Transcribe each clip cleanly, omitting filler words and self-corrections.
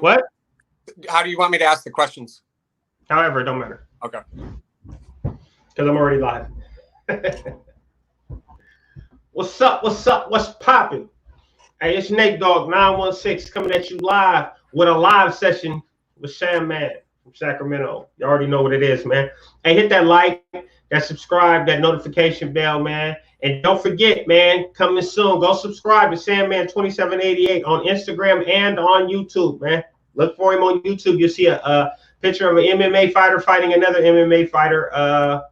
What? How do you want me to ask the questions? However, it don't matter. Okay. Because I'm already live. What's up? What's up? What's popping? Hey, it's Nate Dogg 916 coming at you live with a live session with Sam Man from Sacramento. You already know what it is, man. Hey, hit that like, that subscribe, that notification bell, man. And don't forget, man, coming soon, go subscribe to Sandman2788 on Instagram and on YouTube, man. Look for him on YouTube. You'll see a picture of an MMA fighter fighting another MMA fighter.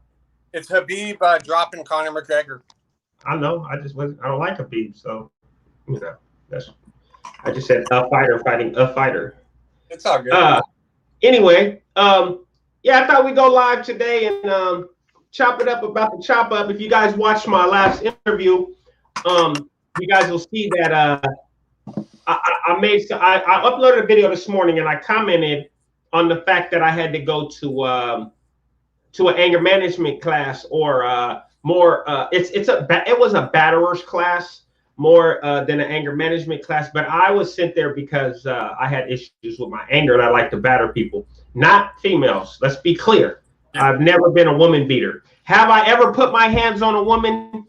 It's Habib dropping Conor McGregor. I know. I don't like Habib, so you know I just said a fighter fighting a fighter. It's all good. Anyway, yeah, I thought we'd go live today and chop it up about the chop up. If you guys watched my last interview, you guys will see that I uploaded a video this morning and I commented on the fact that I had to go to an anger management class or more. It was a batterer's class more than an anger management class, but I was sent there because I had issues with my anger and I like to batter people, not females. Let's be clear. I've never been a woman beater. Have I ever put my hands on a woman?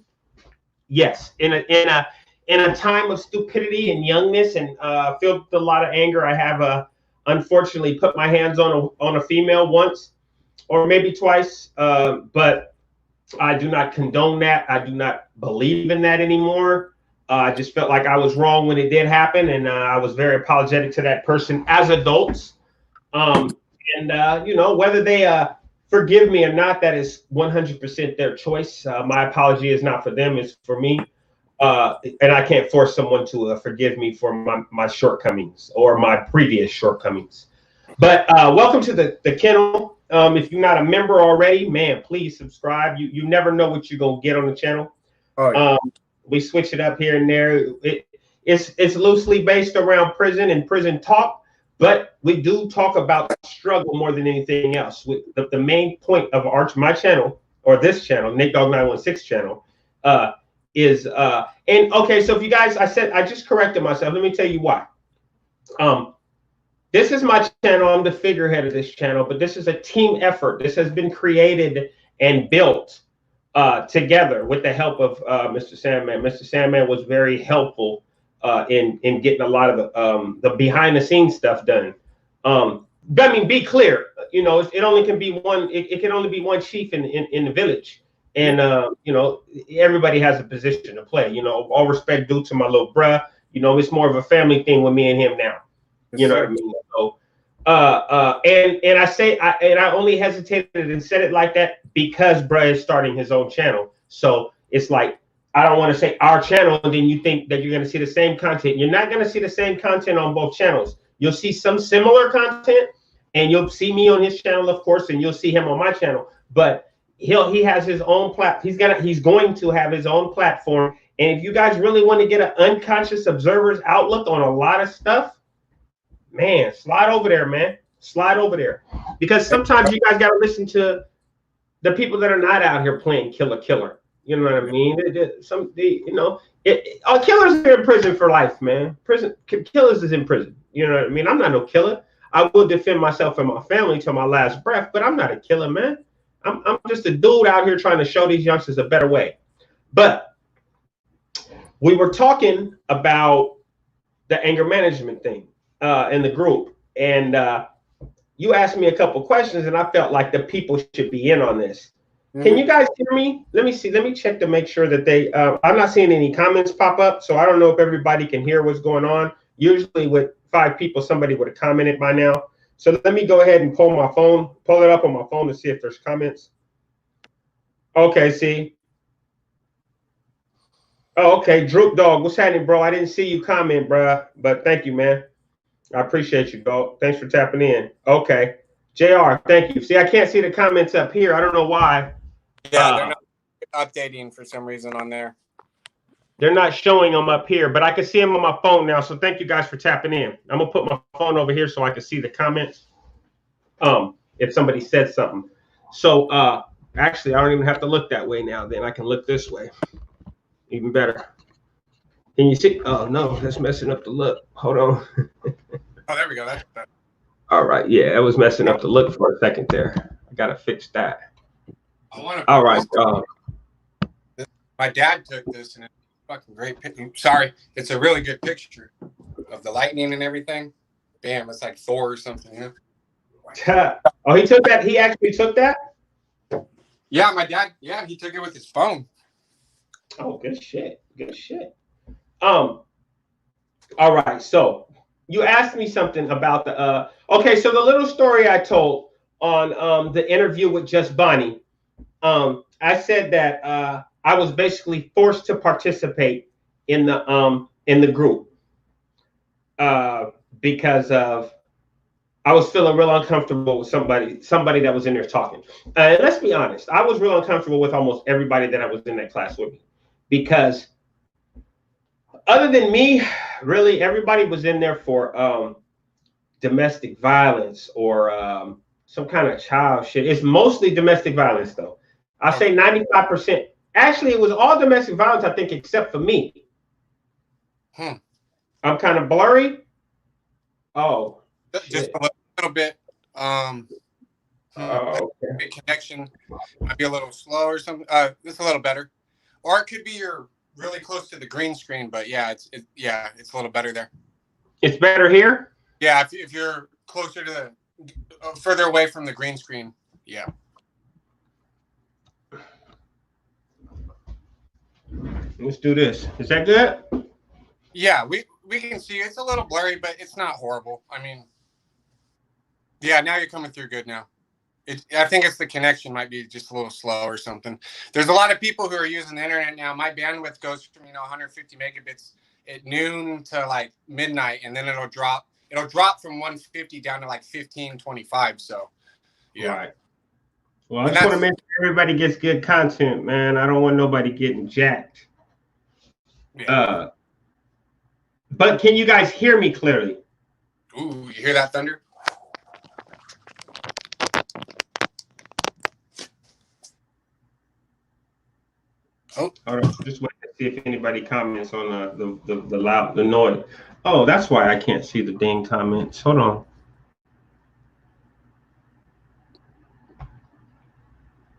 Yes. In a time of stupidity and youngness and filled with a lot of anger, I have unfortunately put my hands on a female once or maybe twice, but I do not condone that. I do not believe in that anymore. I just felt like I was wrong when it did happen, and I was very apologetic to that person as adults. You know, whether they forgive me or not, that is 100% their choice. My apology is not for them, it's for me. And I can't force someone to forgive me for my shortcomings or my previous shortcomings. But welcome to the kennel. If you're not a member already, man, please subscribe. You never know what you're going to get on the channel. Oh, yeah. We switch it up here and there. It's loosely based around prison and prison talk, but we do talk about struggle more than anything else. The main point of my channel, or this channel, Nate Dogg 916 channel, is and okay, so if you guys, I just corrected myself. Let me tell you why. This is my channel. I'm the figurehead of this channel, but this is a team effort. This has been created and built together with the help of Mr. Sandman. Mr. Sandman was very helpful in getting a lot of the behind the scenes stuff done. But I mean, be clear. You know, it only can be one. It can only be one chief in the village. And, you know, everybody has a position to play, you know, all respect due to my little bruh. You know, it's more of a family thing with me and him now. You know what I mean? So, and I only hesitated and said it like that because bruh is starting his own channel. So it's like, I don't want to say our channel, and then you think that you're going to see the same content. You're not going to see the same content on both channels. You'll see some similar content, and you'll see me on his channel, of course, and you'll see him on my channel. But he has his own platform. He's going to have his own platform. And if you guys really want to get an unconscious observer's outlook on a lot of stuff, man, slide over there, man. Slide over there. Because sometimes you guys got to listen to the people that are not out here playing killer. You know what I mean? Killers are in prison for life, man. Killers is in prison. You know what I mean? I'm not no killer. I will defend myself and my family till my last breath, but I'm not a killer, man. I'm just a dude out here trying to show these youngsters a better way. But we were talking about the anger management thing in the group. And you asked me a couple questions, and I felt like the people should be in on this. Mm-hmm. Can you guys hear me? Let me see. Let me check to make sure that they I'm not seeing any comments pop up, so I don't know if everybody can hear what's going on. Usually with 5 people, somebody would have commented by now. So let me go ahead and pull it up on my phone to see if there's comments. Okay, see. Oh, okay, Droop Dog, what's happening, bro? I didn't see you comment, bro, but thank you, man. I appreciate you, dog. Thanks for tapping in. Okay, JR, thank you. See, I can't see the comments up here. I don't know why. Yeah, they're not updating for some reason on there. They're not showing them up here, but I can see them on my phone now. So thank you guys for tapping in. I'm gonna put my phone over here so I can see the comments. If somebody said something. So actually, I don't even have to look that way now. Then I can look this way. Even better. Can you see? Oh no, that's messing up the look. Hold on. Oh, there we go. That. All right. Yeah, it was messing up the look for a second there. I gotta fix that. I want to. All right. My dad took this, and it's a fucking great picture. Sorry, it's a really good picture of the lightning and everything. Bam, it's like Thor or something. Yeah. Oh, he took that. He actually took that. Yeah, my dad. Yeah, he took it with his phone. Oh, good shit. Good shit. All right. So you asked me something about the. Okay, so the little story I told on the interview with Just Bonnie. I said that I was basically forced to participate in the group because of I was feeling real uncomfortable with somebody that was in there talking. And let's be honest, I was real uncomfortable with almost everybody that I was in that class with me because other than me, really everybody was in there for domestic violence or some kind of child shit. It's mostly domestic violence though. I say 95%. Actually, it was all domestic violence, I think, except for me. I'm kind of blurry. Oh, just a little bit. Okay. Connection might be a little slow or something. It's a little better, or it could be you're really close to the green screen. But yeah, it's a little better there. It's better here. Yeah, if you're closer to further away from the green screen. Yeah. Let's do this. Is that good? Yeah, we can see it's a little blurry, but it's not horrible. I mean, yeah, now you're coming through good now. I think it's the connection might be just a little slow or something. There's a lot of people who are using the internet now. My bandwidth goes from 150 megabits at noon to like midnight, and then it'll drop. It'll drop from 150 down to like 1525. So, yeah. Right. Well, I just want to make sure everybody gets good content, man. I don't want nobody getting jacked. Yeah. But can you guys hear me clearly? Ooh, you hear that thunder? Oh, hold on. Just wait to see if anybody comments on the noise. Oh, that's why I can't see the dang comments. Hold on.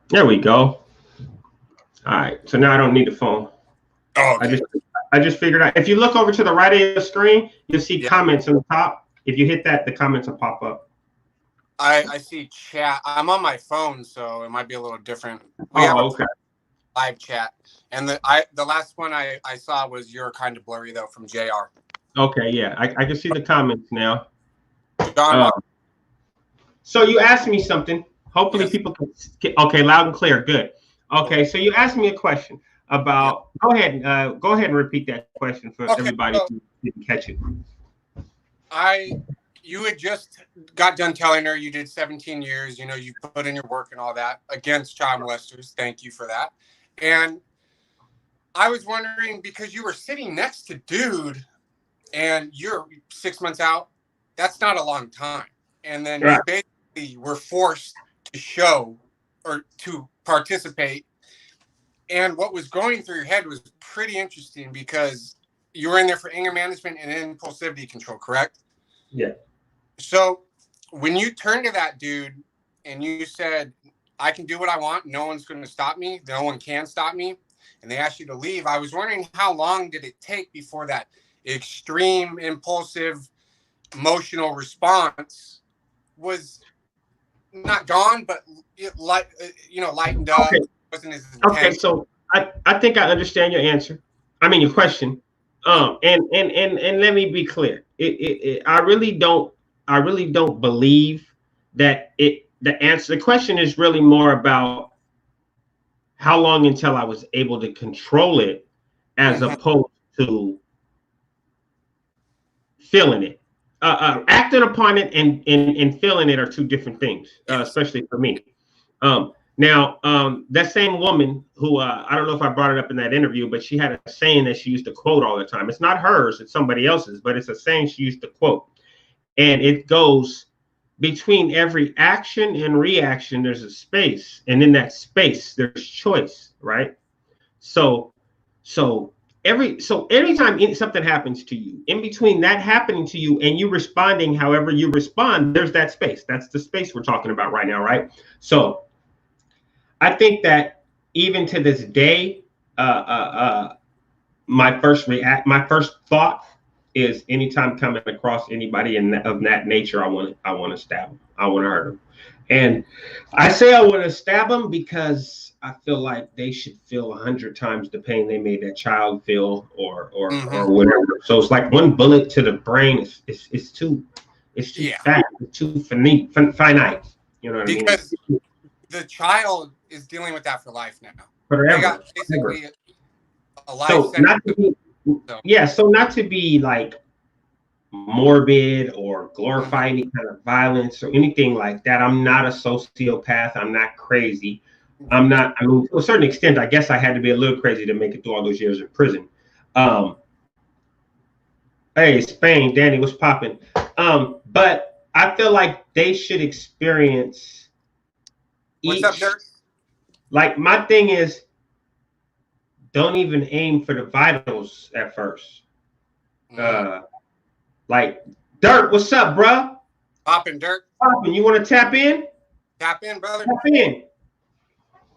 There we go. All right. So now I don't need the phone. Oh, okay. I just figured out. If you look over to the right of the screen, you'll see comments on the top. If you hit that, the comments will pop up. I see chat. I'm on my phone, so it might be a little different. Okay. Live chat, and the last one I saw was you're kind of blurry though from JR. Okay, yeah, I can see the comments now. John, so you asked me something. Hopefully people can. Okay, loud and clear. Good. Okay, so you asked me a question about. Go ahead and repeat that question for everybody who didn't catch it. You had just got done telling her you did 17 years. You put in your work and all that against child molesters. Thank you for that. And I was wondering, because you were sitting next to dude and you're 6 months out, that's not a long time. And then you basically were forced to show or to participate. And what was going through your head was pretty interesting because you were in there for anger management and impulsivity control, correct? Yeah. So when you turned to that dude and you said, I can do what I want, no one's going to stop me, no one can stop me, and they asked you to leave, I was wondering how long did it take before that extreme, impulsive, emotional response was not gone, but lightened up. Okay. Wasn't as intense. Okay, so I think I understand your answer. I mean your question. And let me be clear. I really don't believe that the question is really more about how long until I was able to control it as opposed to feeling it. Acting upon it and feeling it are two different things, especially for me. Now, that same woman who I don't know if I brought it up in that interview, but she had a saying that she used to quote all the time. It's not hers, it's somebody else's, but it's a saying she used to quote. And it goes, between every action and reaction, there's a space. And in that space, there's choice, right? So anytime something happens to you, in between that happening to you and you responding however you respond, there's that space. That's the space we're talking about right now, right? So I think that even to this day, my first thought is anytime coming across anybody of that nature, I want to stab them. I want to hurt them. And I say I want to stab them because I feel like they should feel 100 times the pain they made that child feel, or whatever. So it's like one bullet to the brain is too fat, it's too finite. You know what I mean? Because the child is dealing with that for life now. Forever. They got basically a life so sentence. So not to be like morbid or glorify any kind of violence or anything like that. I'm not a sociopath. I'm not crazy. I'm not. I mean, to a certain extent, I guess I had to be a little crazy to make it through all those years in prison. Hey, Spain, Danny, what's popping? But I feel like they should experience. What's up, Dirk? Like my thing is, don't even aim for the vitals at first. Like, Dirk, what's up, bruh? Popping, Dirk. Popping, you want to tap in? Tap in, brother.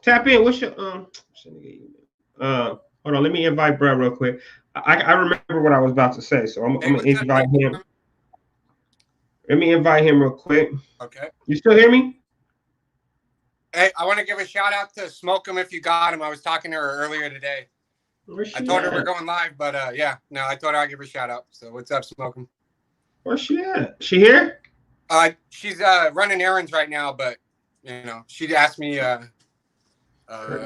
Tap in. What's your hold on, let me invite bruh real quick. I remember what I was about to say, so I'm gonna invite him. Let me invite him real quick. Okay. You still hear me? Hey, I want to give a shout out to Smoke 'em if you got him. I was talking to her earlier today. I told her we're going live, but yeah, no, I told her I'd give her a shout out. So what's up, Smoke 'em? Where's she at? She here? She's running errands right now, but you know, she'd asked me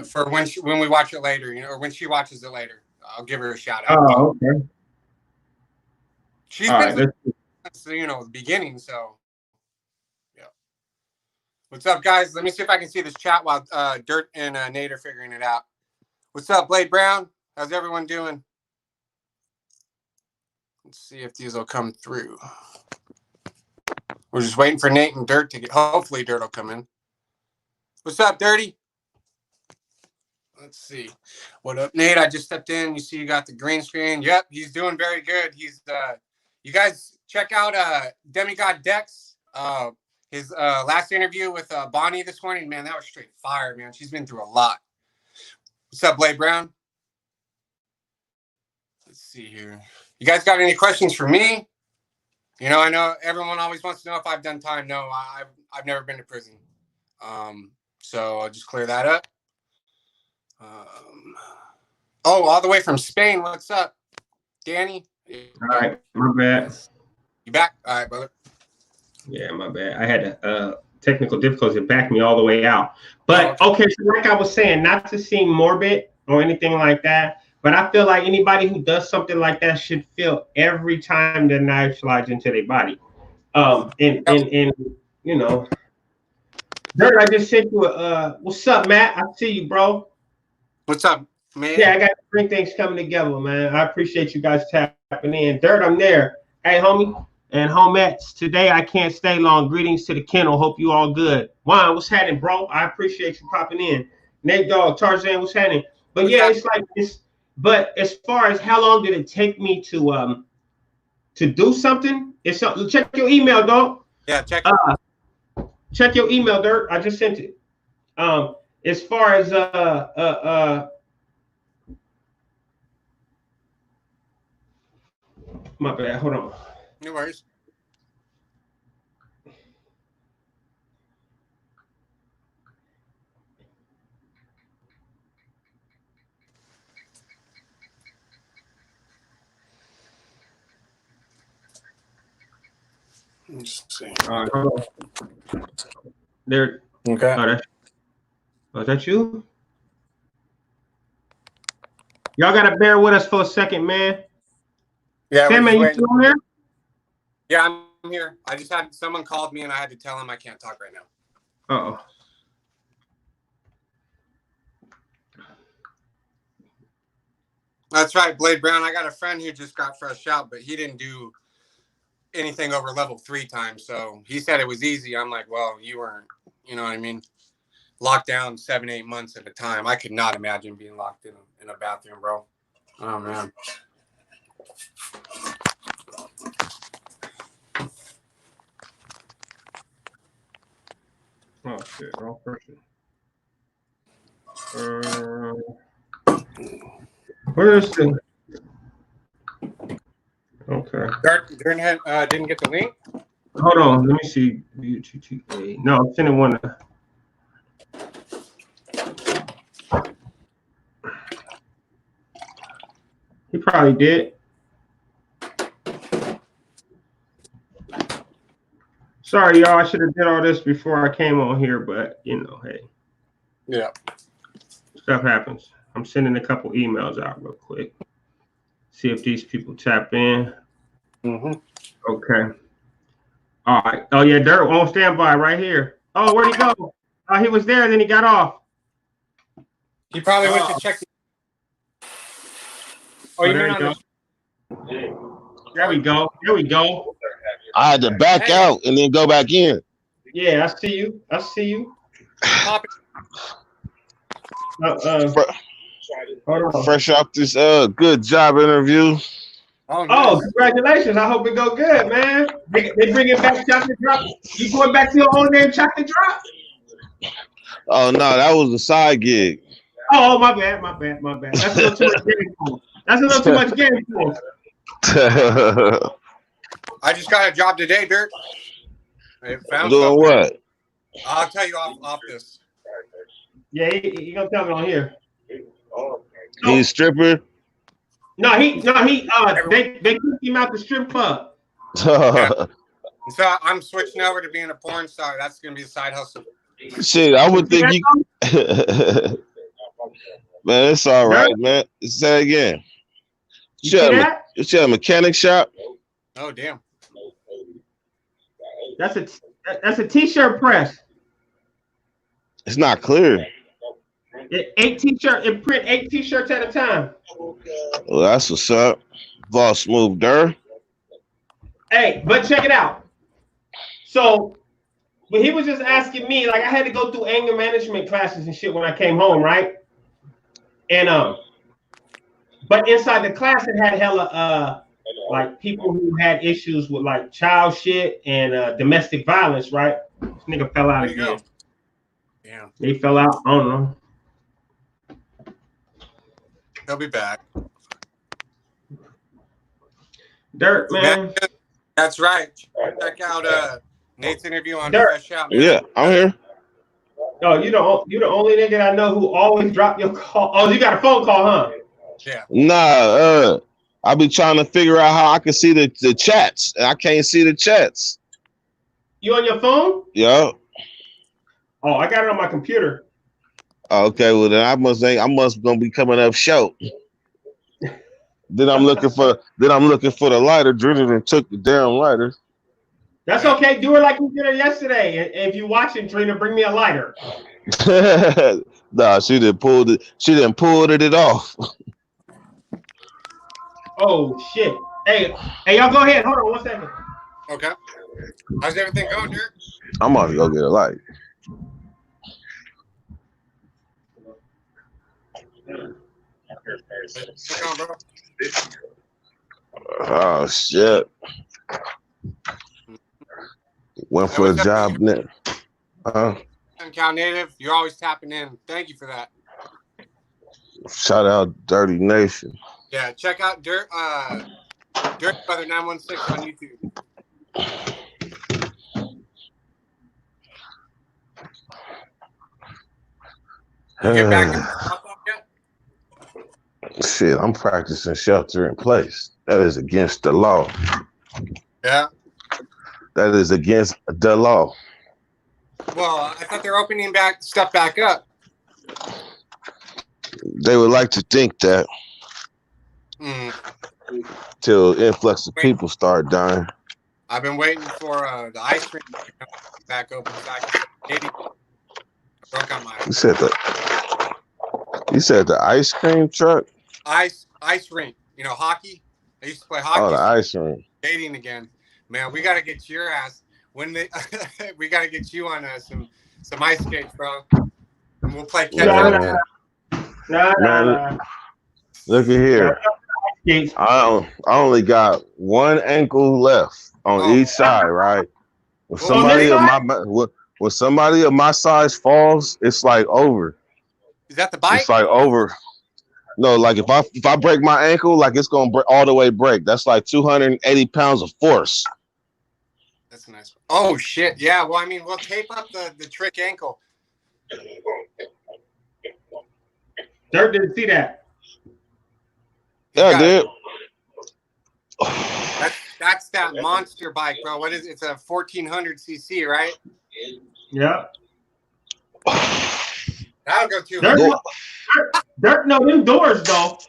for when we watch it later, you know, or when she watches it later, I'll give her a shout out. Oh, okay. She's been since, you know, the beginning, so yeah. What's up, guys? Let me see if I can see this chat while Dirt and Nate are figuring it out. What's up, Blade Brown? How's everyone doing? Let's see if these will come through. We're just waiting for Nate and Dirt to get. Hopefully, Dirt will come in. What's up, Dirty? Let's see. What up, Nate? I just stepped in. You see, you got the green screen. Yep, he's doing very good. He's you guys check out Demigod Dex. His last interview with Bonnie this morning. Man, that was straight fire, man. She's been through a lot. What's up, Blade Brown? Let's see here. You guys got any questions for me? You know, I know everyone always wants to know if I've done time. No, I've never been to prison. So I'll just clear that up. All the way from Spain. What's up, Danny? All right, my bad. You back? All right, brother. Yeah, my bad. I had technical difficulties to back me all the way out. But okay, so like I was saying, not to seem morbid or anything like that, but I feel like anybody who does something like that should feel every time the knife slides into their body. And you know, Dirt, I just sent you what's up, Matt? I see you, bro. What's up, man? Yeah, I got three things coming together, man. I appreciate you guys tapping in. Dirt, I'm there. Hey, homie and homettes. Today I can't stay long. Greetings to the kennel. Hope you all good. Juan, what's happening, bro? I appreciate you popping in. Nate Dogg, Tarzan, what's happening? But what's it's like this. But as far as how long did it take me to do something? It's check your email, dog. Yeah, check. Check your email, Dirt. I just sent it. As far as my bad. Hold on. No worries. Let's see. Hold on. There. Okay. Is that you? Y'all gotta bear with us for a second, man. Yeah, Sam, man, you still on there? Yeah, I'm here. I just had someone called me and I had to tell him I can't talk right now. Uh-oh. That's right, Blade Brown. I got a friend who just got fresh out, but he didn't do anything over level 3 times. So he said it was easy. I'm like, well, you weren't, you know what I mean? Locked down 7-8 months at a time. I could not imagine being locked in a bathroom, bro. Oh man. Oh shit, wrong person. Where is the? Okay. Didn't get the link. Hold on, let me see. UTTA. No, I'm sending one. He probably did. Sorry, y'all. I should have did all this before I came on here, but you know, hey. Yeah. Stuff happens. I'm sending a couple emails out real quick. See if these people tap in. Mm-hmm. Okay. All right. Oh yeah, Dirt on standby right here. Oh, where'd he go? He was there, then he got off. He probably went to check. Oh, there you go. There we go. There we go. I had to back out and then go back in. Yeah, I see you. I see you. Fresh off this good job interview. Oh, nice. Congratulations. I hope it go good, man. They bringing back chocolate drop. You going back to your own name chocolate drop? Oh no, that was a side gig. Oh, my bad. That's a little too much game for. That's a little too much game for. I just got a job today, Dirt. Doing what? I'll tell you off this. Yeah, he gonna tell me on here. He's a stripper. They kicked him out the strip club. Yeah. So I'm switching over to being a porn star. That's gonna be a side hustle. Shit, I would think you. Man, it's all right, man. Say it again. You see that? It's a mechanic shop. Oh damn. That's a t-shirt press. It's not clear. It print 8 t-shirts at a time. Well, that's what's up. Boss move there. Hey, but check it out. So when he was just asking me, like I had to go through anger management classes and shit when I came home, right? And but inside the class it had hella like people who had issues with like child shit and domestic violence, right? This nigga fell out again. Damn. He fell out. I don't know. He'll be back. Dirt, man. That's right. Check out Nate's interview on Dirt. Fresh Out. Man. Yeah, I'm here. Oh, you the only nigga I know who always drop your call. Oh, you got a phone call, huh? Yeah. Nah, I be trying to figure out how I can see the chats, and I can't see the chats. You on your phone? Yeah. Oh, I got it on my computer. Okay, well then I must gonna be coming up short. Then I'm looking for the lighter. Drinking and took the damn lighter. That's okay. Do it like you did it yesterday. And if you're watching, Trina, bring me a lighter. Nah, she didn't pull it. She didn't pull it off. Oh shit! Hey, y'all go ahead. Hold on 1 second. Okay. How's everything going, Dirk? I'm about to go get a light. What's going on, bro? Oh shit! Went for a job now. Cal Native, you're always tapping in. Thank you for that. Shout out Dirty Nation. Yeah, check out Dirt Brother 916 on YouTube. You get back in yet? Shit, I'm practicing shelter in place. That is against the law. Yeah. That is against the law. Well, I thought they're opening stuff back up. They would like to think that. Till influx of people start dying. I've been waiting for the ice cream to come back open. You said the ice cream truck? Ice rink. You know, hockey. I used to play hockey. Oh, the ice rink. Dating again, man. We got to get your ass we got to get you on some ice skates, bro. And we'll play catch up. Nah. Look at here. I only got one ankle left on each side, right? When somebody of my size falls, it's like over. Is that the bike? It's like over. No, like if I break my ankle, like it's gonna break all the way break. That's like 280 pounds of force. That's a nice one. Oh shit! Yeah. Well, I mean, we'll tape up the trick ankle. Dirk didn't see that. Yeah, I did. That's that monster bike, bro. What is it? It's a 1400cc, right? Yeah. That'll go too. Dirk know them doors though.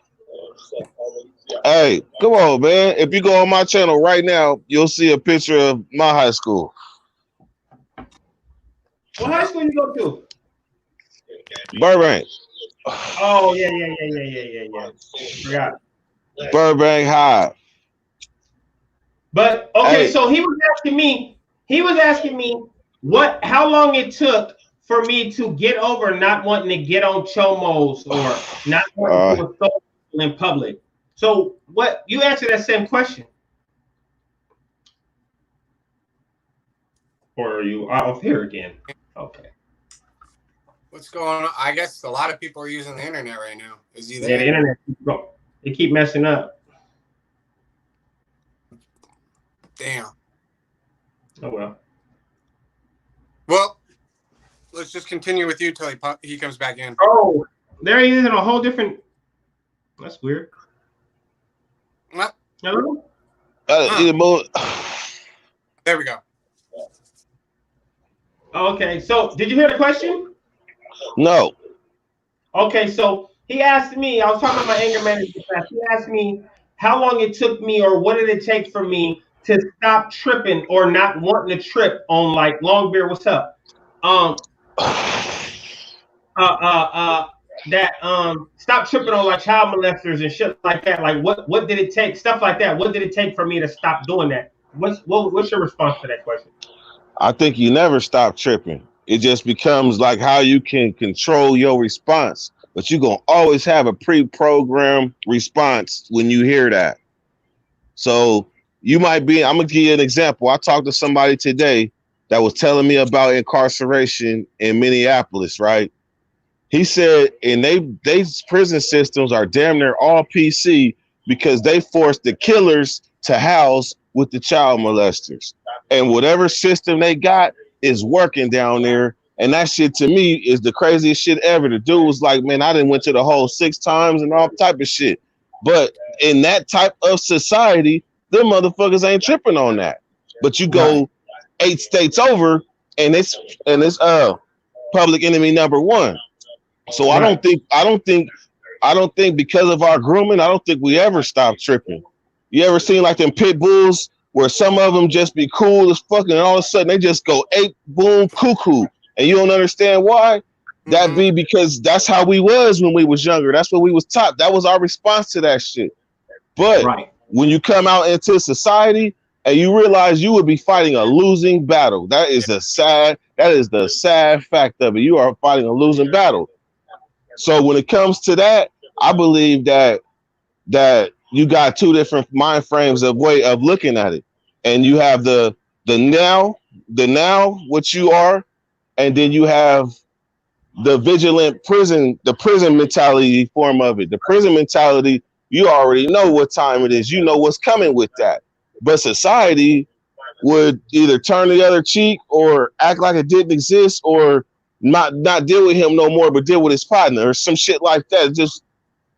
Hey, come on, man. If you go on my channel right now, you'll see a picture of my high school. What high school you go to? Burbank. Oh, yeah. Forgot. Burbank High. But okay, hey. So he was asking me how long it took for me to get over not wanting to get on chomos or not wanting to assault people in public. So what you answer that same question? Or are you off here again? Okay. What's going on? I guess a lot of people are using the internet right now. Is he there? Yeah, the internet. They keep messing up. Damn. Oh well. Well, let's just continue with you till he comes back in. Oh, there he is in a whole different. That's weird. What? Hello? There we go. Okay, so did you hear the question? No. Okay, so he asked me, I was talking about my anger management class. He asked me how long it took me or what did it take for me to stop tripping or not wanting to trip on like Longbeard, what's up? Stop tripping on like child molesters and shit like that. Like what did it take? Stuff like that. What did it take for me to stop doing that? What's your response to that question? I think you never stop tripping. It just becomes like how you can control your response. But you're going to always have a pre-programmed response when you hear that. So you might be, I'm going to give you an example. I talked to somebody today that was telling me about incarceration in Minneapolis, right? He said, and they prison systems are damn near all PC because they forced the killers to house with the child molesters. And whatever system they got is working down there. And that shit to me is the craziest shit ever. The dude was like, man, I done went to the hole 6 times and all type of shit. But in that type of society, them motherfuckers ain't tripping on that. But you go 8 states over and it's public enemy number 1. So I don't think because of our grooming, I don't think we ever stop tripping. You ever seen like them pit bulls where some of them just be cool as fucking and all of a sudden they just go 8 boom cuckoo and you don't understand why? That be because that's how we was when we was younger. That's what we was taught. That was our response to that shit. But when you come out into society and you realize you would be fighting a losing battle, that is the sad fact of it. You are fighting a losing battle. So when it comes to that, I believe that you got 2 different mind frames of way of looking at it. And you have the now what you are, and then you have the vigilant the prison mentality form of it. The prison mentality, you already know what time it is. You know what's coming with that. But society would either turn the other cheek or act like it didn't exist or not deal with him no more, but deal with his partner or some shit like that. Just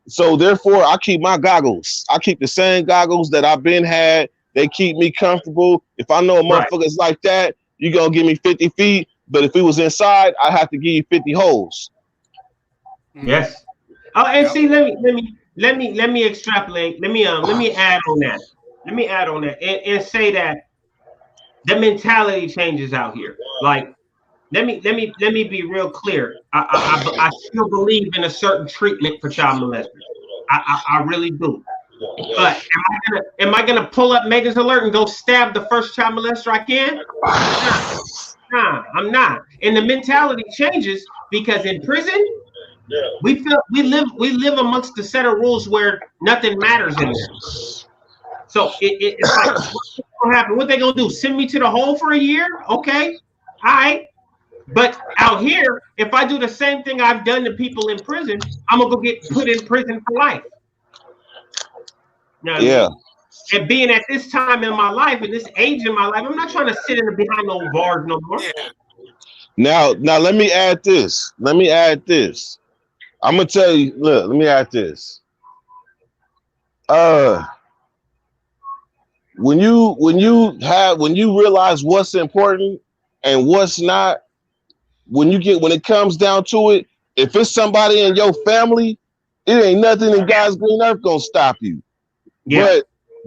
so therefore I keep my goggles. I keep the same goggles that I've been had. They keep me comfortable. If I know a motherfucker's like that, you gonna give me 50 feet. But if he was inside, I have to give you 50 holes. Yes. Oh, and see, let me extrapolate. Let me add on that. Let me add on that and say that the mentality changes out here. Like, let me be real clear. I still believe in a certain treatment for child molesters. I really do. But am I gonna pull up Megan's Alert and go stab the first child molester I can? Nah, I'm not. And the mentality changes because in prison, We live amongst the set of rules where nothing matters in there. So it's like, what's gonna happen? What they gonna do? Send me to the hole for a year? Okay, all right. But out here, if I do the same thing I've done to people in prison, I'm gonna go get put in prison for life. You know what I Yeah. mean? And being at this time in my life, and this age in my life, I'm not trying to sit in behind no bars no more. Yeah. Now let me add this. I'm gonna tell you. Look, let me add this. When you realize what's important and what's not, when it comes down to it, if it's somebody in your family, it ain't nothing in God's green earth gonna stop you. Yeah.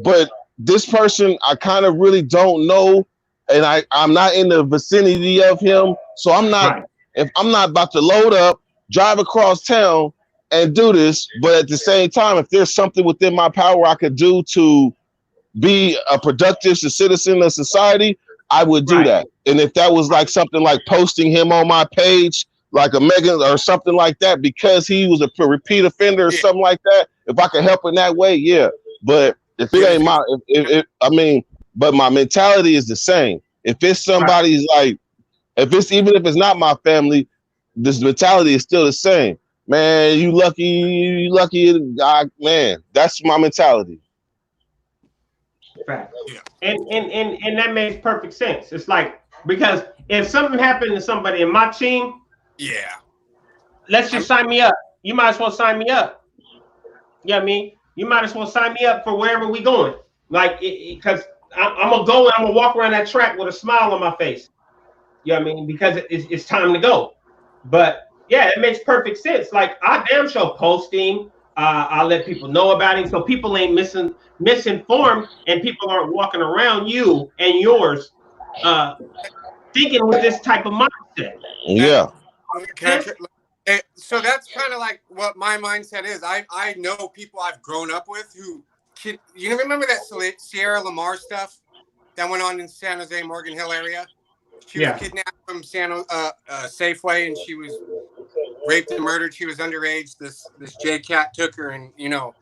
But this person, I kind of really don't know, and I'm not in the vicinity of him, so I'm not. Right. If I'm not about to load up, drive across town, and do this, but at the same time, if there's something within my power I could do to be a productive citizen of society, I would do Right. that. And if that was like something like posting him on my page, like a Megan or something like that, because he was a repeat offender or Yeah. something like that, if I could help in that way, yeah. But if it ain't my, but my mentality is the same. If it's somebody's like, even if it's not my family, this mentality is still the same. Man, you lucky, man. That's my mentality. Fact. Yeah. And that makes perfect sense. It's like, because if something happened to somebody in my team, Yeah. let's just sign me up. You might as well sign me up. You know what I mean? You might as well sign me up for wherever we going. Like, because I'm gonna go and I'm gonna walk around that track with a smile on my face. You know what I mean? Because it's time to go. But yeah, it makes perfect sense. Like, I damn sure posting. I'll let people know about it, so people ain't misinformed, and people aren't walking around you and yours thinking with this type of mindset. Yeah. So that's kind of like what my mindset is. I know people I've grown up with who, you remember that Sierra Lamar stuff that went on in San Jose, Morgan Hill area? She was kidnapped from Safeway, and she was raped and murdered. She was underage. This J-Cat took her, and no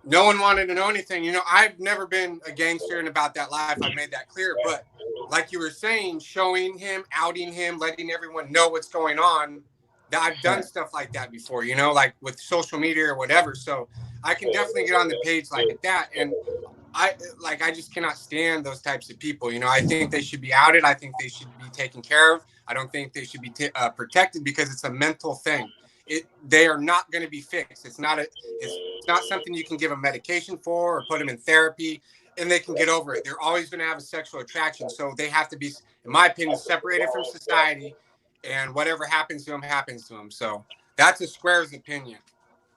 one wanted to know anything. I've never been a gangster, and about that life, I've made that clear. But like you were saying, showing him, outing him, letting everyone know what's going on, that I've done stuff like that before, like with social media or whatever. So I can definitely get on the page like that. And I just cannot stand those types of people. I think they should be outed. I think they should be taken care of. I don't think they should be protected, because it's a mental thing. They are not going to be fixed. It's not something you can give a medication for or put them in therapy and they can get over it. They're always going to have a sexual attraction. So they have to be, in my opinion, separated from society, and whatever happens to them happens to them. So that's a Square's opinion,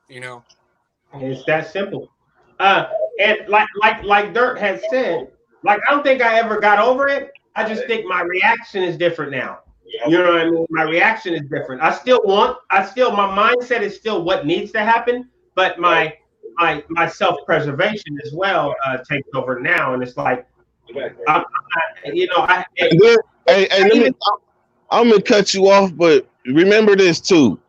It's that simple. And like Dirt has said, like, I don't think I ever got over it. I just think my reaction is different now. You know what I mean? My reaction is different. My mindset is still what needs to happen, but my self-preservation as well takes over now. And it's like, I'm gonna cut you off, but remember this too,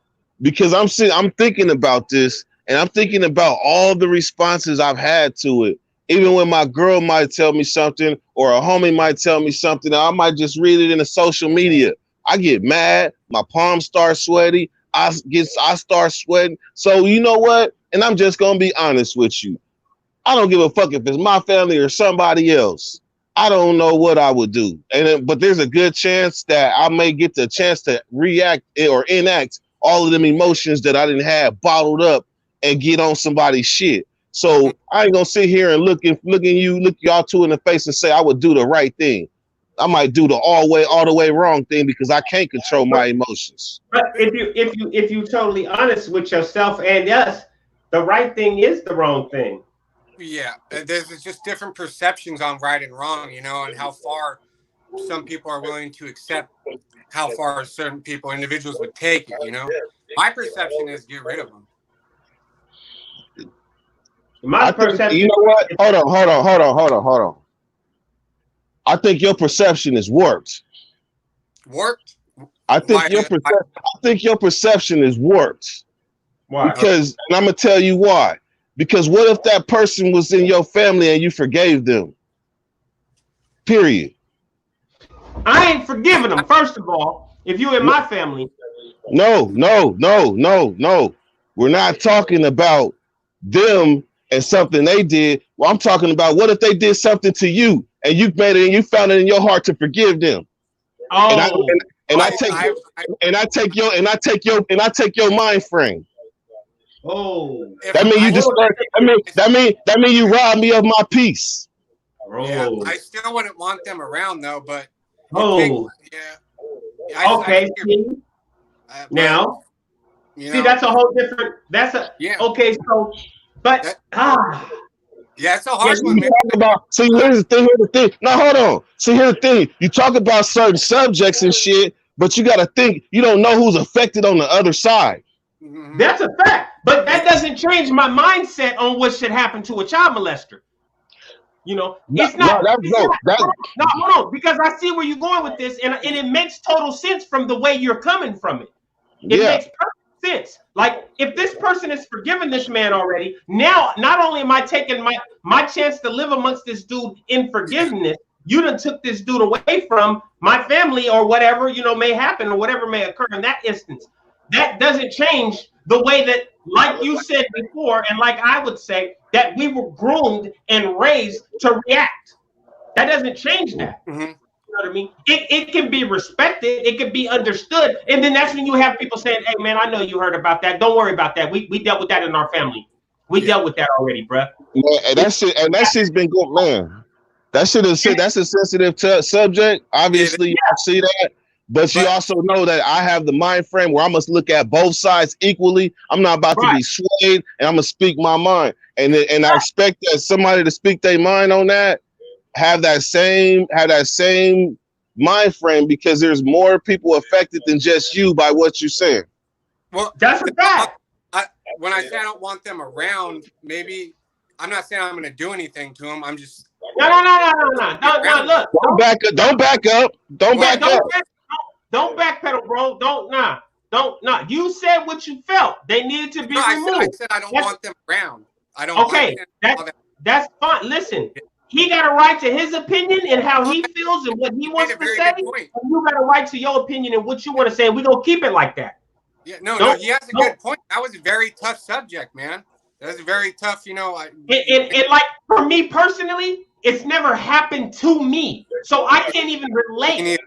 because I'm thinking about this, and I'm thinking about all the responses I've had to it. Even when my girl might tell me something, or a homie might tell me something, I might just read it in the social media. I get mad, my palms start sweaty, I start sweating. So you know what? And I'm just gonna be honest with you. I don't give a fuck if it's my family or somebody else. I don't know what I would do. But there's a good chance that I may get the chance to react or enact all of them emotions that I didn't have bottled up and get on somebody's shit. So I ain't gonna sit here and look y'all two in the face and say I would do the right thing. I might do the all the way wrong thing, because I can't control my emotions. But if you totally honest with yourself and us, the right thing is the wrong thing. Yeah, there's just different perceptions on right and wrong, and how far some people are willing to accept, how far certain individuals would take it. My perception is get rid of them. My perception. You know what? Hold on. I think your perception is warped. Warped? I think your perception is warped. Why? Because, and I'm gonna tell you why. Because what if that person was in your family and you forgave them? Period. I ain't forgiving them. First of all, if you in my family. No. We're not talking about them and something they did. Well, I'm talking about what if they did something to you and you made it and you found it in your heart to forgive them. Oh. I take your mind frame. Oh. That mean you robbed me of my peace. Yeah, I still wouldn't want them around though, but Okay. Now, see, that's a whole different. Okay. So, but it's a hard one. See, here's the thing. Now, hold on. See, here's the thing. You talk about certain subjects and shit, but you got to think. You don't know who's affected on the other side. That's a fact. But that doesn't change my mindset on what should happen to a child molester. You know, it's not. No, hold on, because I see where you're going with this, and it makes total sense from the way you're coming from it. It makes perfect sense. Like, if this person has forgiven this man already, now not only am I taking my chance to live amongst this dude in forgiveness, you done took this dude away from my family or whatever, you know, may happen or whatever may occur in that instance. That doesn't change the way that, like you said before, and like I would say, that we were groomed and raised to react. That doesn't change that. You know what I mean? It can be respected, it can be understood, and then that's when you have people saying, "Hey, man, I know you heard about that. Don't worry about that. We dealt with that in our family. We dealt with that already, bro." Yeah, and that shit's been going, man. That's a sensitive subject. Obviously, I see that. But you also know that I have the mind frame where I must look at both sides equally. I'm not about to be swayed, and I'm gonna speak my mind. And I expect that somebody to speak their mind on that, have that same mind frame, because there's more people affected than just you by what you're saying. Well, that's a fact. When I say I don't want them around, maybe I'm not saying I'm gonna do anything to them. I'm just no. Look, don't back up. Don't backpedal, bro. Don't. You said what you felt. They needed to be removed. I said I don't want them around. I don't. Okay, that's fine. Listen, he got a right to his opinion and how he feels and what he wants to say. And you got a right to your opinion and what you want to say. And we're gonna keep it like that. Yeah, no, he has a good point. That was a very tough subject, man. That was very tough, you know. And like, for me personally, it's never happened to me, so I can't even relate, and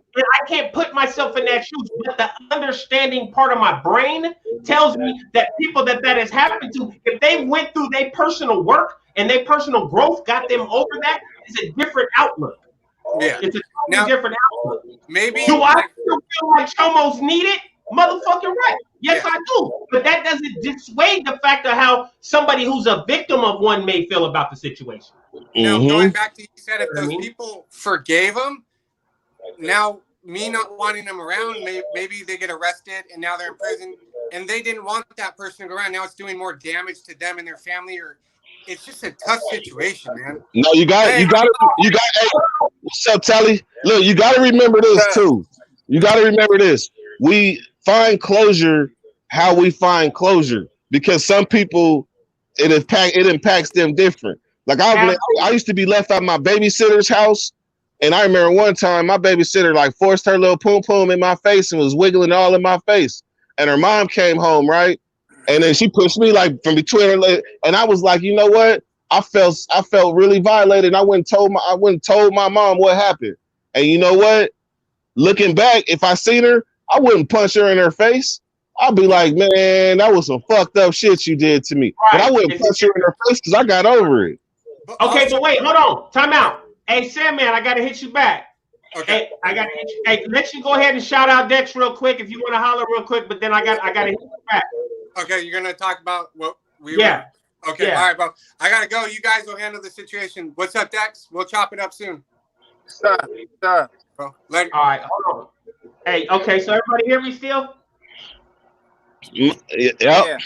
I can't put myself in that shoes. But the understanding part of my brain tells me that people that has happened to, if they went through their personal work and their personal growth got them over that, it's a different outlook. Yeah, it's a totally different outlook. Maybe do I still feel like Chomos need it? Motherfucking right. Yes, I do. But that doesn't dissuade the fact of how somebody who's a victim of one may feel about the situation. Now, going back to you said, if those people forgave him, now me not wanting them around, maybe they get arrested and now they're in prison, and they didn't want that person to go around. Now it's doing more damage to them and their family, or it's just a tough situation, man. No, you got. Hey, what's up, Tally? Look, you got to remember this too. You got to remember this. We find closure how we find closure, because some people it impacts them different. Like I used to be left at my babysitter's house, and I remember one time my babysitter like forced her little poom poom in my face and was wiggling all in my face. And her mom came home, right? And then she pushed me like from between her legs, and I was like, you know what? I felt really violated. And I went and told my mom what happened. And you know what? Looking back, if I seen her, I wouldn't punch her in her face. I'd be like, man, that was some fucked up shit you did to me. Right. But I wouldn't punch her in her face because I got over it. Okay, but wait, hold on. Time out. Hey, Sam, man, I got to hit you back. Okay. Hey, I got to hit you. Hey, let you go ahead and shout out Dex real quick if you want to holler real quick, but then I got to hit you back. Okay, you're going to talk about what we were. Okay, all right, bro. I got to go. You guys will handle the situation. What's up, Dex? We'll chop it up soon. Sir. Bro, later. All right, hold on. Hey, okay, so everybody hear me still? Yeah.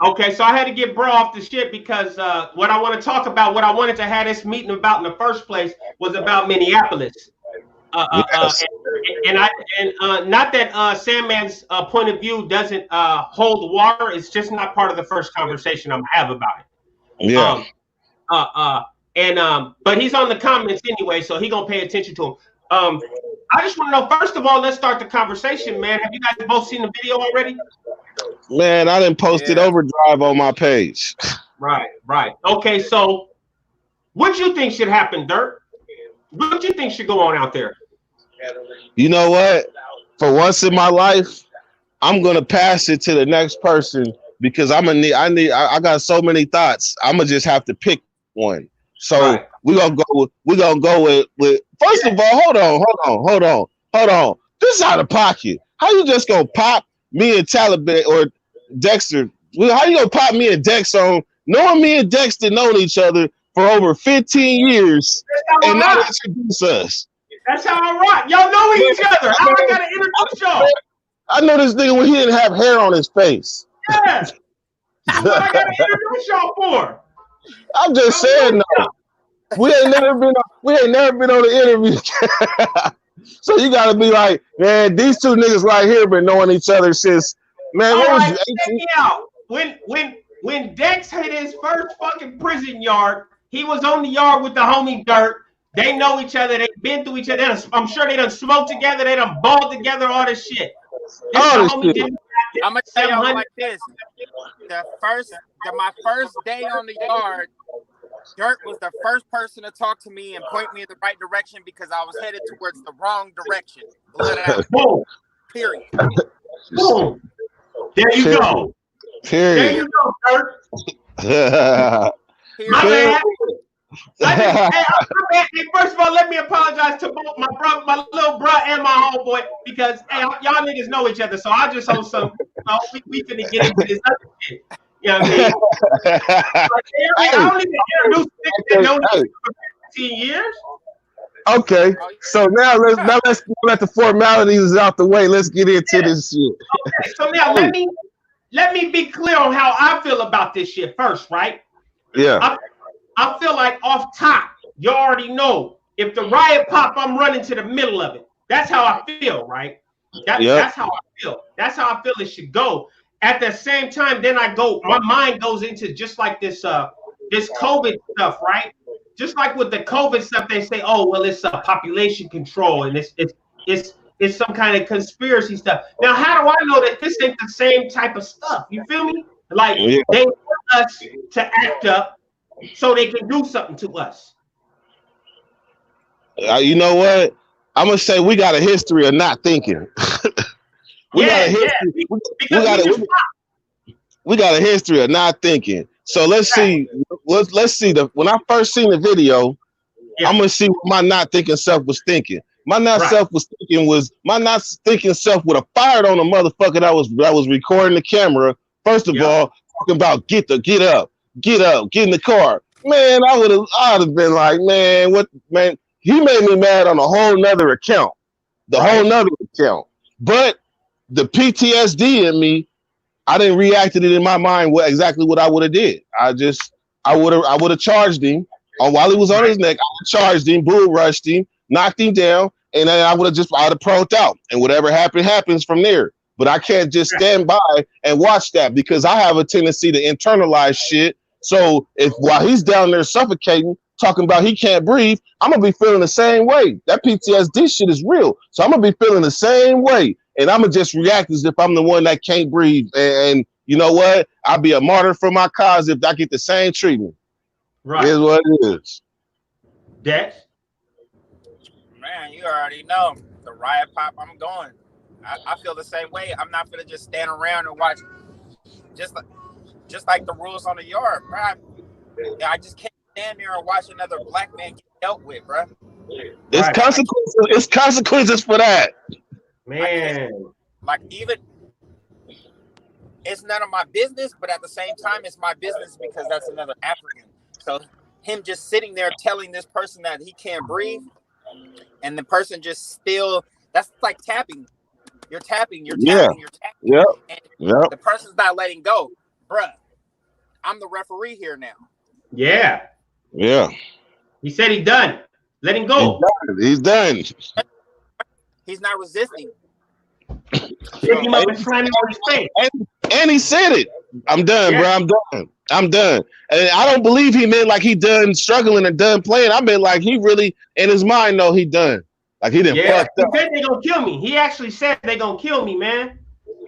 Okay, so I had to get bro off the shit because what I want to talk about, what I wanted to have this meeting about in the first place was about Minneapolis. Yes. And not that Sandman's point of view doesn't hold water. It's just not part of the first conversation I'm gonna have about it. Yeah. But he's on the comments anyway, so he gonna pay attention to him. I just want to know, first of all, let's start the conversation, man. Have you guys both seen the video already? Man, I didn't post it overdrive on my page. Right. Okay, so what you think should happen, Dirt? What you think should go on out there? You know what? For once in my life, I'm gonna pass it to the next person because I got so many thoughts. I'm gonna just have to pick one. So we're gonna go with first of all, hold on. This is out of pocket. How you just gonna pop me and Taliban or Dexter? How you gonna pop me and Dex on knowing me and Dexter known each other for over 15 years and not introduce us? That's how I rock. Y'all know each other. How I gotta introduce y'all? I know this nigga when he didn't have hair on his face. Yeah. That's what I gotta introduce y'all for. I'm just saying though. We ain't never been on the interview. So you gotta be like, man, these two niggas right here been knowing each other since, man, what was you, 18? Check me out. When Dex hit his first fucking prison yard, he was on the yard with the homie Dirt. They know each other. They've been through each other. I'm sure they done smoked together. They done balled together, all this shit. All this shit. I'm gonna tell y'all like this: my first day on the yard, Dirt was the first person to talk to me and point me in the right direction because I was headed towards the wrong direction. Boom. Period. Boom. There you go. Period. There you go, Dirt. My bad. Hey, first of all, let me apologize to both my brother, my little bro, and my homeboy because y'all niggas know each other. So I just hope some. We finna get into this other shit. You know what I mean? I don't even introduce niggas that know each other for 15 years. Okay, so now let's let the formalities out the way. Let's get into this shit. Okay, so now let me be clear on how I feel about this shit first, right? Yeah. I feel like off top, you already know if the riot pop, I'm running to the middle of it. That's how I feel, right? That's how I feel. That's how I feel it should go. At the same time, then my mind goes into just like this COVID stuff, right? Just like with the COVID stuff, they say, oh, well, it's population control and it's some kind of conspiracy stuff. Now, how do I know that this ain't the same type of stuff? You feel me? Like they want us to act up so they can do something to us. You know what? I'm gonna say we got a history of not thinking. We got a history of not thinking. So let's see. Let's see when I first seen the video. I'm gonna see what my not thinking self was thinking. My not thinking self would have fired on a motherfucker that was recording the camera. First of all, talking about get up, get in the car. Man, I'd have been like, man, what, man? He made me mad on a whole nother account, But the PTSD in me, I didn't react to it in my mind exactly what I would have did. I would have charged him while he was on his neck. I would have charged him, bull rushed him, knocked him down, and then I would have proned out, and whatever happens from there. But I can't just stand by and watch that because I have a tendency to internalize shit. So while he's down there suffocating, talking about he can't breathe, I'm gonna be feeling the same way. That PTSD shit is real. So I'm gonna be feeling the same way. And I'm gonna just react as if I'm the one that can't breathe. And you know what? I'll be a martyr for my cause if I get the same treatment. Right. Here's what it is. Dex? Man, you already know. The riot pop, I'm going. I feel the same way. I'm not gonna just stand around and watch just like the rules on the yard, bro. I just can't stand there and watch another black man get dealt with, bro. It's consequences. It's consequences for that. Man. Like even it's none of my business, but at the same time, it's my business because that's another African. So him just sitting there telling this person that he can't breathe, and the person just still, that's like tapping. You're tapping. Yep. And the person's not letting go. Bruh, I'm the referee here now. Yeah. Yeah. He said he's done. Let him go. He's done. He's not resisting. Pick him up and slam him on his face. And he said it. I'm done, bro. I'm done. And I don't believe he meant like he done struggling and done playing. I meant like he really, in his mind, know he done. Like he done fucked up. He said they gonna kill me. He actually said they gonna kill me, man.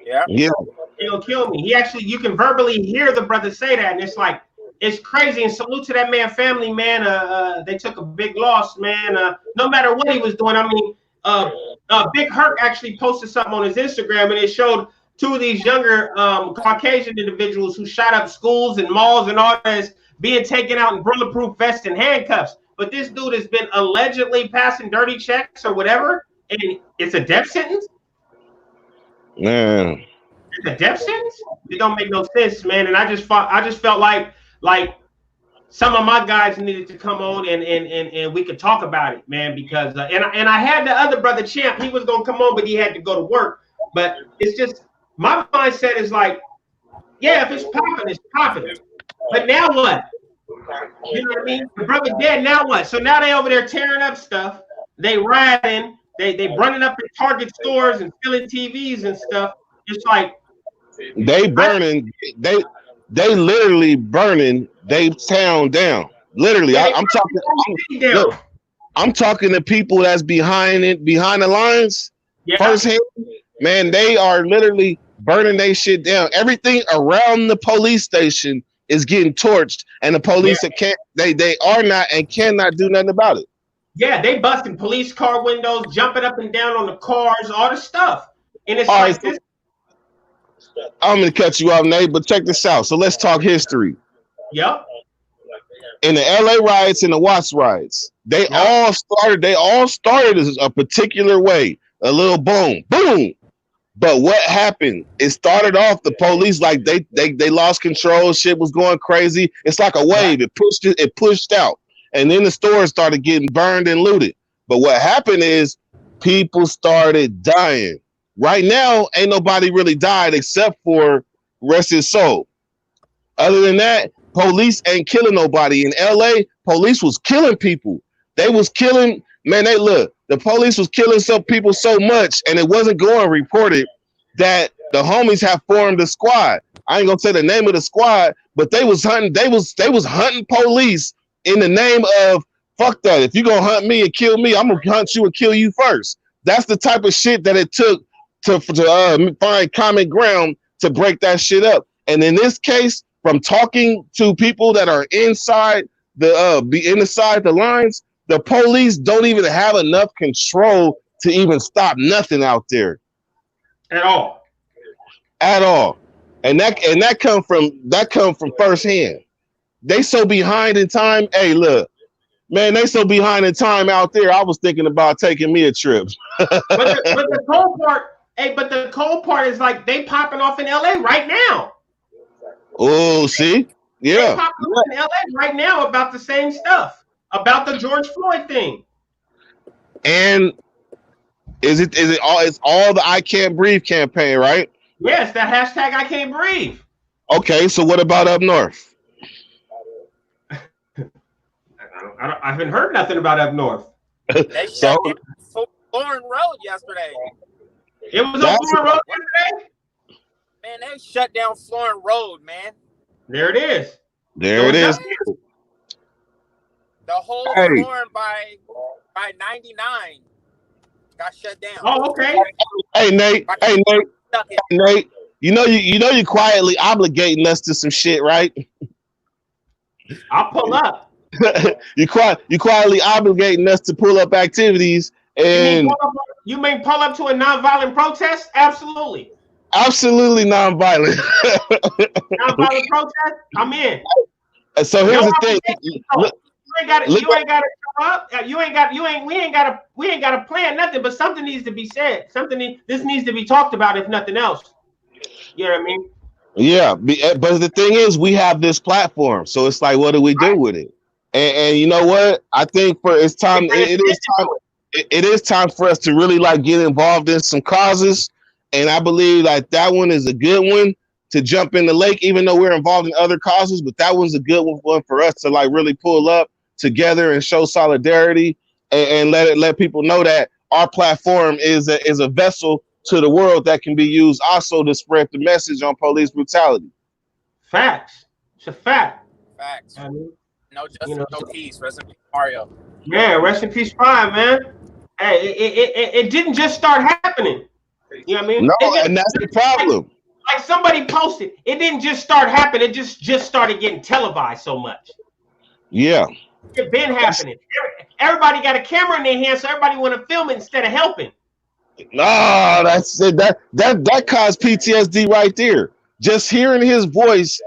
Yeah. They gonna kill me. He actually, you can verbally hear the brother say that, and it's like, it's crazy. And salute to that man, family, man. They took a big loss, man. No matter what he was doing. I mean, Big Herc actually posted something on his Instagram, and it showed two of these younger Caucasian individuals who shot up schools and malls and all that being taken out in bulletproof vests and handcuffs. But this dude has been allegedly passing dirty checks or whatever, and it's a death sentence. Man, It's a death sentence. It don't make no sense, man. And I just felt like some of my guys needed to come on and we could talk about it, man. Because and I had the other brother Champ. He was gonna come on, but he had to go to work. But it's just my mindset is like, yeah, if it's popping, it's popping. But now what? You know what I mean? The brother dead. Now what? So now they over there tearing up stuff. They rioting. They running up at Target stores and stealing TVs and stuff. It's like they burning. They literally burning they town down. Literally, I'm talking. Look, I'm talking to people that's behind the lines. Yeah. Firsthand, man, they are literally burning their shit down. Everything around the police station is getting torched, and the police they are not and cannot do nothing about it. Yeah, they busting police car windows, jumping up and down on the cars, all the stuff. And it's all like right, I'm gonna cut you off, Nate, but check this out. So let's talk history. Yep. In the LA riots and the Watts riots, they all started as a particular way. A little boom. But what happened? It started off the police like they lost control. Shit was going crazy. It's like a wave. It pushed out, and then the stores started getting burned and looted. But what happened is people started dying. Right now, ain't nobody really died except for rest his soul. Other than that, police ain't killing nobody. In LA, police was killing people. They was killing, man, the police was killing some people so much, and it wasn't going reported, that the homies have formed a squad. I ain't gonna say the name of the squad, but they was hunting police in the name of, fuck that. If you gonna hunt me and kill me, I'm gonna hunt you and kill you first. That's the type of shit that it took to find common ground to break that shit up. And in this case, from talking to people that are inside the lines, the police don't even have enough control to even stop nothing out there. At all. And that come from firsthand. They so behind in time. Hey, look, man, they so behind in time out there. I was thinking about taking me a trip. but the cold part is like they popping off in LA right now. Oh, see? Yeah. They popping off in LA right now about the same stuff. About the George Floyd thing. And it's all the I Can't Breathe campaign, right? Yes, that hashtag I Can't Breathe. Okay, so what about up north? I haven't heard nothing about up north. They shut down Florin Road yesterday. It was on Florin Road yesterday? Man, they shut down Florin Road, man. There it is. There it is. The whole Florin by 99 got shut down. Oh, okay. Hey Nate. You know you quietly obligating us to some shit, right? I'll pull up. you quietly obligating us to pull up activities, and you may pull up to a nonviolent protest? Absolutely. Absolutely nonviolent. Nonviolent protest? I'm in. So here's the thing. You ain't got to show up. We ain't got to plan nothing, but something needs to be said. This needs to be talked about, if nothing else. You know what I mean? Yeah, but the thing is, we have this platform, so it's like, what do we do with it? And you know what? I think it's time. It is time for us to really like get involved in some causes, and I believe like that one is a good one to jump in the lake, even though we're involved in other causes. But that one's a good one for us to like really pull up together and show solidarity and let people know that our platform is a vessel to the world that can be used also to spread the message on police brutality. Facts. It's a fact. Facts. I mean, No justice, no peace. Rest in peace, Mario. Yeah, rest in peace, Prime, man. Hey, it didn't just start happening. You know what I mean? No, and that's the problem. Like somebody posted, it didn't just start happening. It just started getting televised so much. Yeah. It's been happening. Everybody got a camera in their hand, so everybody want to film it instead of helping. No, that's it. That caused PTSD right there. Just hearing his voice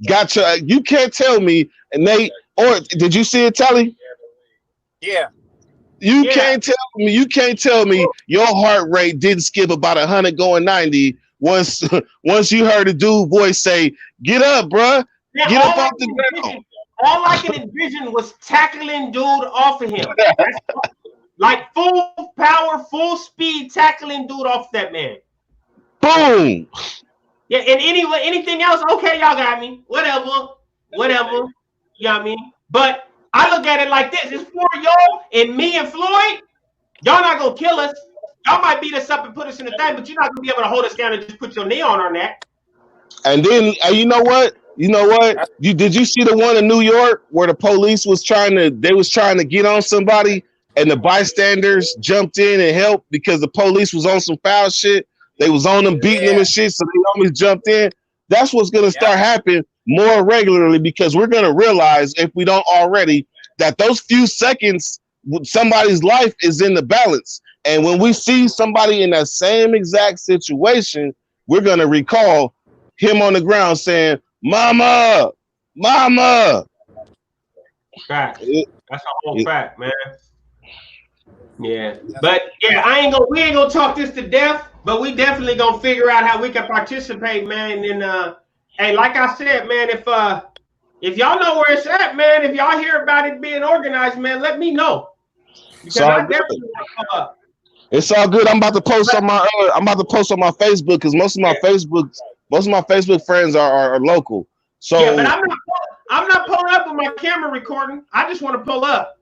got you. You can't tell me, and or did you see it, Telly? Yeah. You can't tell me your heart rate didn't skip about 100 going 90 once you heard a dude voice say, "Get up, bruh. Get up off the ground." All I can envision was tackling dude off of him. Like full power, full speed, tackling dude off that man. Boom. Yeah, and anything else, okay, y'all got me. Whatever. You know what I mean? But I look at it like this. It's for y'all and me and Floyd. Y'all not going to kill us. Y'all might beat us up and put us in the thing, but you're not going to be able to hold us down and just put your knee on our neck. And then, you know what? Did you see the one in New York where the police was trying to get on somebody and the bystanders jumped in and helped because the police was on some foul shit? They was on them, beating them and shit, so they always jumped in. That's what's going to start happening more regularly because we're going to realize, if we don't already, that those few seconds, somebody's life is in the balance. And when we see somebody in that same exact situation, we're going to recall him on the ground saying, "Mama, mama." Fact. That's a whole fact, man. Yeah. But yeah, we ain't gonna talk this to death, but we definitely gonna figure out how we can participate, man. And hey, like I said, man, if y'all know where it's at, man, if y'all hear about it being organized, man, let me know. Because I definitely want to come up. It's all good. I'm about to post on my Facebook because most of my Facebook friends are local. So yeah, but I'm not pulling up with my camera recording. I just want to pull up.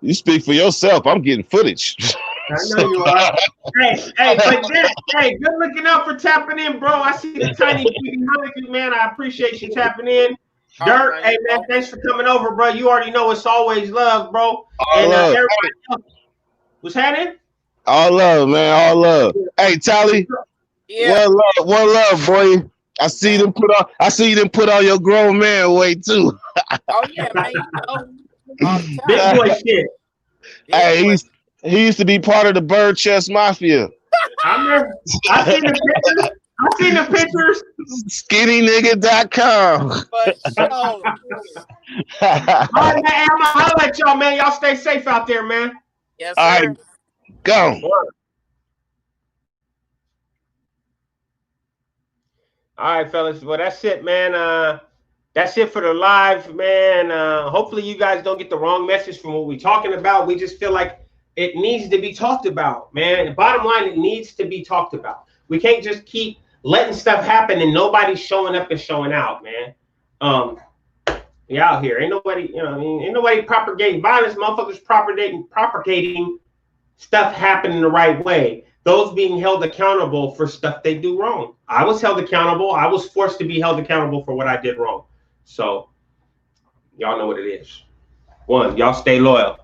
You speak for yourself. I'm getting footage. I know you are. Hey, good looking out for tapping in, bro. I see the tiny behind you, man. I appreciate you tapping in. Dirt, hey man, thanks for coming over, bro. You already know it's always love, bro. And everybody else, what's happening? All love, man. All love. Hey, Tally. Yeah. One love, boy. I see them put on your grown man weight too. Oh yeah, man. Big boy shit. Hey, he used to be part of the Bird Chest Mafia. I seen the pictures. SkinnyNigga.com. All right, man. I'm gonna holler at y'all, man. Y'all stay safe out there, man. Yes, sir. All right, go. All right, fellas. Well, that's it, man. That's it for the live, man. Hopefully you guys don't get the wrong message from what we're talking about. We just feel like it needs to be talked about, man. The bottom line, it needs to be talked about. We can't just keep letting stuff happen and nobody's showing up and showing out, man. We out here. Ain't nobody, ain't nobody propagating violence. Motherfuckers propagating stuff happening the right way. Those being held accountable for stuff they do wrong. I was held accountable. I was forced to be held accountable for what I did wrong. So y'all know what it is. One, y'all stay loyal.